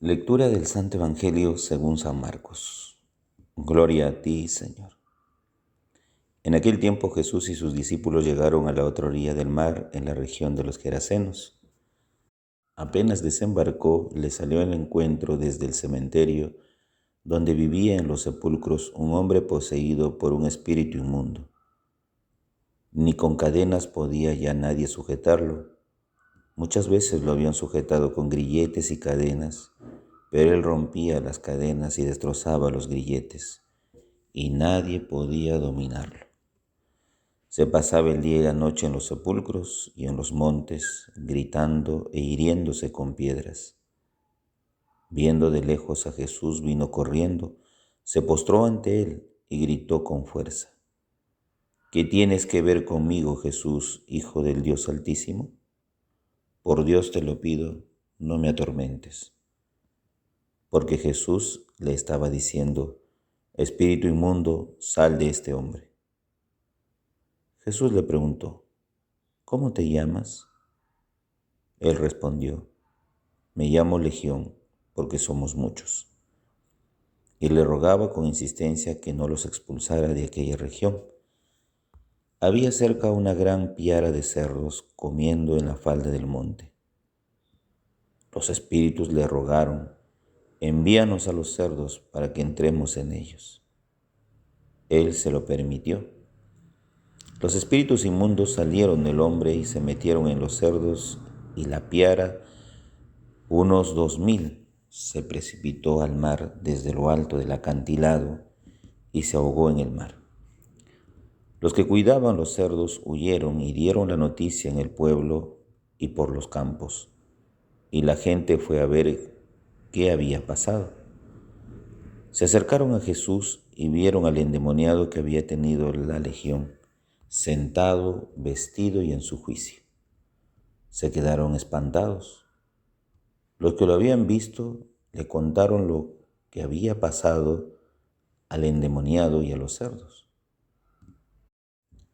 Lectura del Santo Evangelio según San Marcos. Gloria a ti, Señor. En aquel tiempo Jesús y sus discípulos llegaron a la otra orilla del mar, en la región de los Gerasenos. Apenas desembarcó, le salió al encuentro desde el cementerio, donde vivía en los sepulcros un hombre poseído por un espíritu inmundo. Ni con cadenas podía ya nadie sujetarlo. Muchas veces lo habían sujetado con grilletes y cadenas, pero él rompía las cadenas y destrozaba los grilletes, y nadie podía dominarlo. Se pasaba el día y la noche en los sepulcros y en los montes, gritando e hiriéndose con piedras. Viendo de lejos a Jesús, vino corriendo, se postró ante él y gritó con fuerza: ¿Qué tienes que ver conmigo, Jesús, Hijo del Dios Altísimo? Por Dios te lo pido, no me atormentes. Porque Jesús le estaba diciendo: Espíritu inmundo, sal de este hombre. Jesús le preguntó: ¿Cómo te llamas? Él respondió: Me llamo Legión, porque somos muchos. Y le rogaba con insistencia que no los expulsara de aquella región. Había cerca una gran piara de cerdos comiendo en la falda del monte. Los espíritus le rogaron: Envíanos a los cerdos para que entremos en ellos. Él se lo permitió. Los espíritus inmundos salieron del hombre y se metieron en los cerdos, y la piara, unos 2000, se precipitó al mar desde lo alto del acantilado y se ahogó en el mar. Los que cuidaban los cerdos huyeron y dieron la noticia en el pueblo y por los campos, y la gente fue a ver qué había pasado. Se acercaron a Jesús y vieron al endemoniado que había tenido la legión, sentado, vestido y en su juicio. Se quedaron espantados. Los que lo habían visto le contaron lo que había pasado al endemoniado y a los cerdos.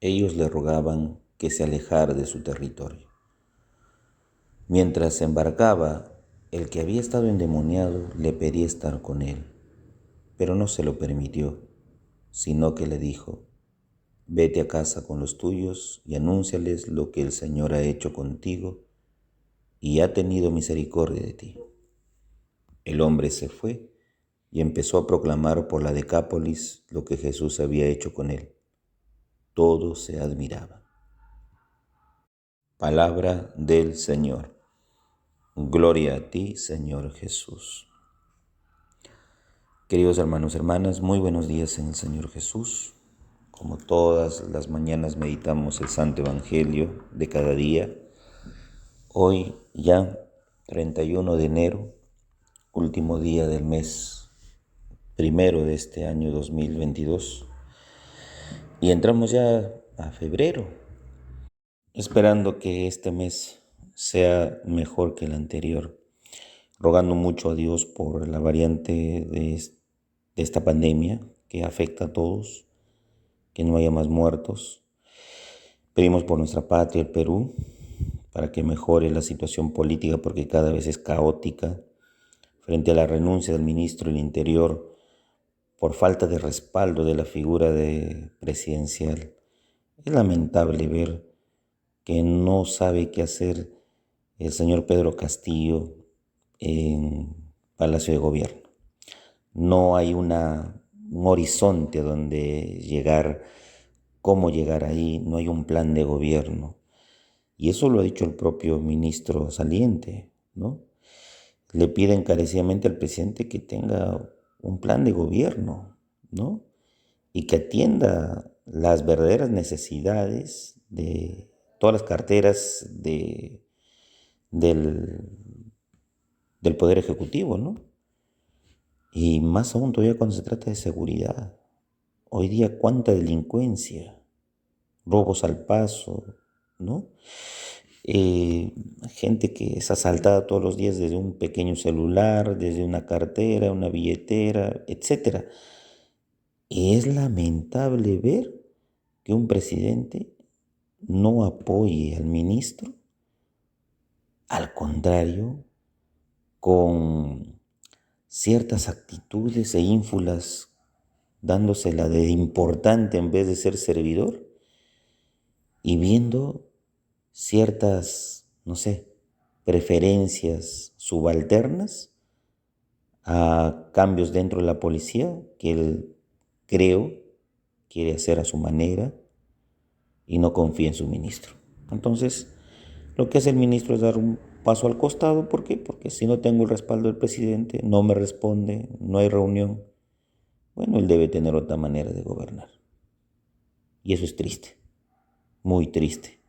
Ellos le rogaban que se alejara de su territorio. Mientras se embarcaba, el que había estado endemoniado le pedía estar con él, pero no se lo permitió, sino que le dijo: Vete a casa con los tuyos y anúnciales lo que el Señor ha hecho contigo y ha tenido misericordia de ti. El hombre se fue y empezó a proclamar por la Decápolis lo que Jesús había hecho con él. Todos se admiraban. Palabra del Señor. Gloria a ti, Señor Jesús. Queridos hermanos y hermanas, muy buenos días en el Señor Jesús. Como todas las mañanas meditamos el Santo Evangelio de cada día. Hoy ya 31 de enero, último día del mes primero de este año 2022. Y entramos ya a febrero, esperando que este mes sea mejor que el anterior, rogando mucho a Dios por la variante de esta pandemia que afecta a todos, que no haya más muertos. Pedimos por nuestra patria, el Perú, para que mejore la situación política porque cada vez es caótica, frente a la renuncia del ministro del Interior por falta de respaldo de la figura presidencial. Es lamentable ver que no sabe qué hacer el señor Pedro Castillo en Palacio de Gobierno. No hay un horizonte a donde llegar, cómo llegar ahí, no hay un plan de gobierno. Y eso lo ha dicho el propio ministro saliente, ¿no? Le pide encarecidamente al presidente que tenga un plan de gobierno, ¿no? Y que atienda las verdaderas necesidades de todas las carteras del Poder Ejecutivo, ¿no? Y más aún todavía cuando se trata de seguridad. Hoy día cuánta delincuencia, robos al paso, ¿no? Gente que es asaltada todos los días desde un pequeño celular, desde una cartera, una billetera, etc. Y es lamentable ver que un presidente no apoye al ministro, al contrario, con ciertas actitudes e ínfulas dándosela de importante en vez de ser servidor y viendo ciertas, no sé, preferencias subalternas a cambios dentro de la policía que él, creo, quiere hacer a su manera y no confía en su ministro. Entonces, lo que hace el ministro es dar un paso al costado. ¿Por qué? Porque si no tengo el respaldo del presidente, no me responde, no hay reunión, bueno, él debe tener otra manera de gobernar. Y eso es triste, muy triste.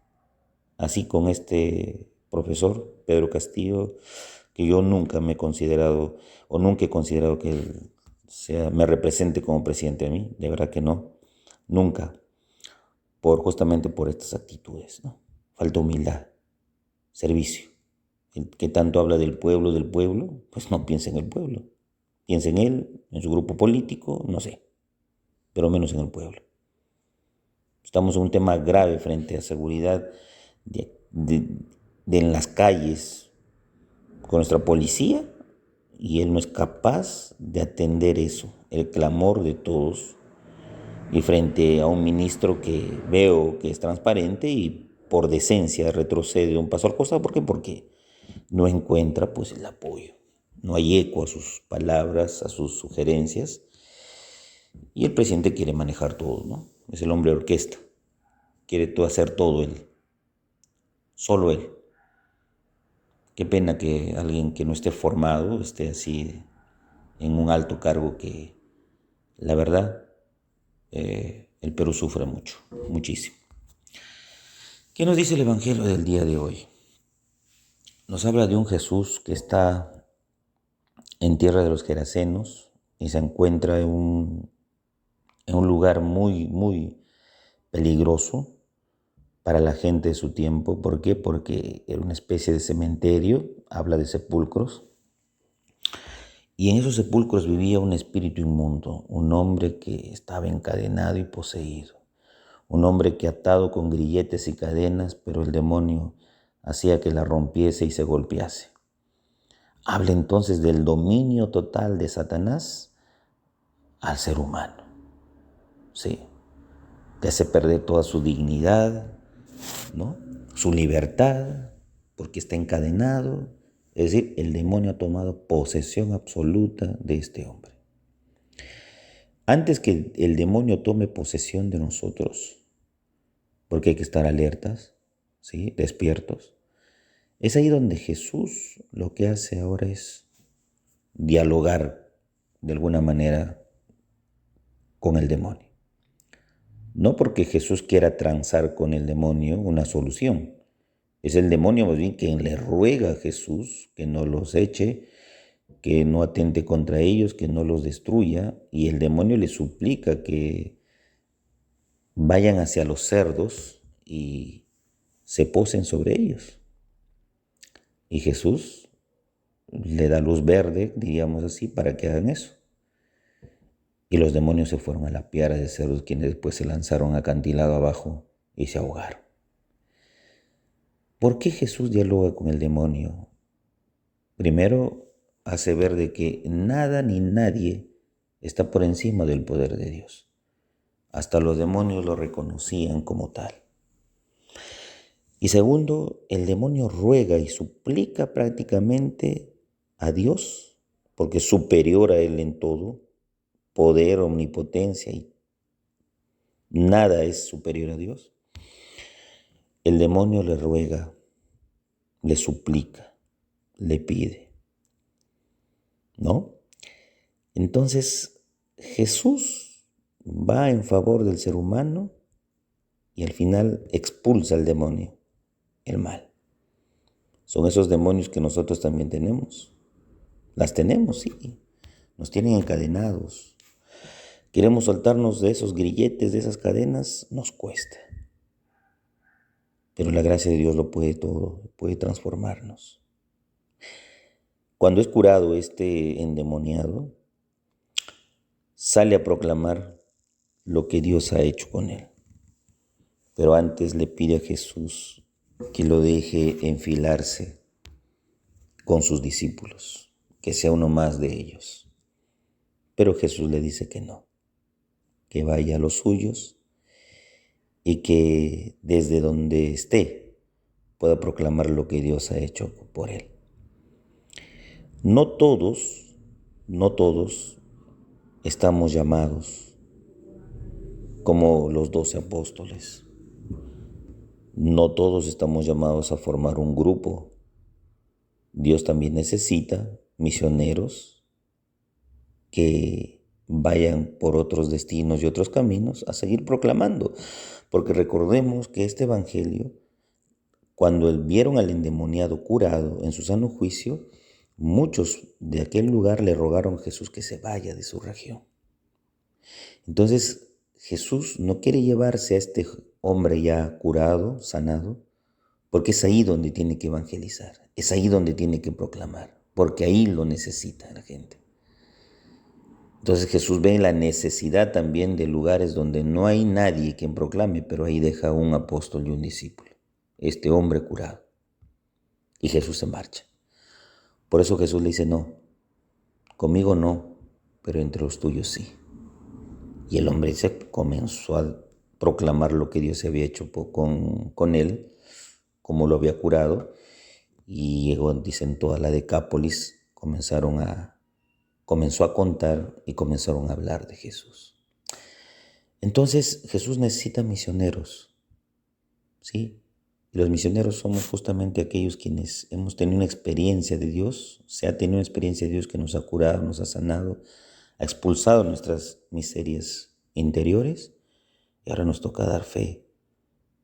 Así con este profesor, Pedro Castillo, que yo nunca me he considerado, o nunca he considerado que él me represente como presidente a mí, de verdad que no, nunca, justamente por estas actitudes, ¿no? Falta humildad, servicio. El que tanto habla del pueblo, pues no piensa en el pueblo. Piensa en él, en su grupo político, no sé, pero menos en el pueblo. Estamos en un tema grave frente a seguridad en las calles con nuestra policía y él no es capaz de atender eso, el clamor de todos, y frente a un ministro que veo que es transparente y por decencia retrocede un paso al costado. ¿Por qué? Porque no encuentra pues el apoyo, no hay eco a sus palabras, a sus sugerencias, y el presidente quiere manejar todo, ¿no? Es el hombre de orquesta, quiere hacer todo él, solo él. Qué pena que alguien que no esté formado esté así en un alto cargo, que la verdad el Perú sufre mucho, muchísimo. ¿Qué nos dice el Evangelio del día de hoy? Nos habla de un Jesús que está en tierra de los Gerasenos y se encuentra en un lugar muy, muy peligroso para la gente de su tiempo. ¿Por qué? Porque era una especie de cementerio, habla de sepulcros, y en esos sepulcros vivía un espíritu inmundo, un hombre que estaba encadenado y poseído, un hombre que atado con grilletes y cadenas, pero el demonio hacía que la rompiese y se golpease. Habla entonces del dominio total de Satanás al ser humano. Sí, te hace perder toda su dignidad, ¿no? Su libertad, porque está encadenado. Es decir, el demonio ha tomado posesión absoluta de este hombre. Antes que el demonio tome posesión de nosotros, porque hay que estar alertas, ¿sí? Despiertos, es ahí donde Jesús lo que hace ahora es dialogar de alguna manera con el demonio. No porque Jesús quiera transar con el demonio una solución. Es el demonio más bien quien le ruega a Jesús que no los eche, que no atente contra ellos, que no los destruya. Y el demonio le suplica que vayan hacia los cerdos y se posen sobre ellos. Y Jesús le da luz verde, diríamos así, para que hagan eso. Y los demonios se fueron a la piara de cerdos, quienes después se lanzaron acantilado abajo y se ahogaron. ¿Por qué Jesús dialoga con el demonio? Primero, hace ver de que nada ni nadie está por encima del poder de Dios. Hasta los demonios lo reconocían como tal. Y segundo, el demonio ruega y suplica prácticamente a Dios, porque es superior a él en todo, poder, omnipotencia, y nada es superior a Dios. El demonio le ruega, le suplica, le pide, ¿no? Entonces, Jesús va en favor del ser humano y al final expulsa al demonio, el mal. Son esos demonios que nosotros también tenemos. Las tenemos, sí. Nos tienen encadenados. Queremos soltarnos de esos grilletes, de esas cadenas, nos cuesta. Pero la gracia de Dios lo puede todo, puede transformarnos. Cuando es curado este endemoniado, sale a proclamar lo que Dios ha hecho con él. Pero antes le pide a Jesús que lo deje enfilarse con sus discípulos, que sea uno más de ellos. Pero Jesús le dice que no, que vaya a los suyos y que desde donde esté pueda proclamar lo que Dios ha hecho por él. No todos estamos llamados como los 12 apóstoles. No todos estamos llamados a formar un grupo. Dios también necesita misioneros que vayan por otros destinos y otros caminos a seguir proclamando. Porque recordemos que este evangelio, cuando vieron al endemoniado curado en su sano juicio, muchos de aquel lugar le rogaron a Jesús que se vaya de su región. Entonces Jesús no quiere llevarse a este hombre ya curado, sanado, porque es ahí donde tiene que evangelizar, es ahí donde tiene que proclamar, porque ahí lo necesita la gente. Entonces Jesús ve la necesidad también de lugares donde no hay nadie quien proclame, pero ahí deja un apóstol y un discípulo, este hombre curado. Y Jesús se marcha. Por eso Jesús le dice, no, conmigo no, pero entre los tuyos sí. Y el hombre se comenzó a proclamar lo que Dios había hecho con él, como lo había curado. Y llegó, dicen, toda la Decápolis, comenzó a contar y comenzaron a hablar de Jesús. Entonces Jesús necesita misioneros, ¿sí? Y los misioneros somos justamente aquellos quienes hemos tenido una experiencia de Dios, se ha tenido una experiencia de Dios que nos ha curado, nos ha sanado, ha expulsado nuestras miserias interiores y ahora nos toca dar fe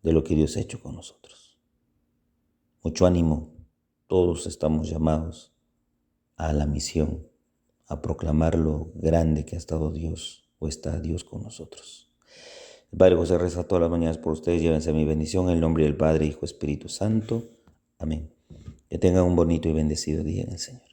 de lo que Dios ha hecho con nosotros. Mucho ánimo, todos estamos llamados a la misión, a proclamar lo grande que ha estado Dios o está Dios con nosotros. El Padre José reza todas las mañanas por ustedes, llévense mi bendición en el nombre del Padre, Hijo, Espíritu Santo. Amén. Que tengan un bonito y bendecido día en el Señor.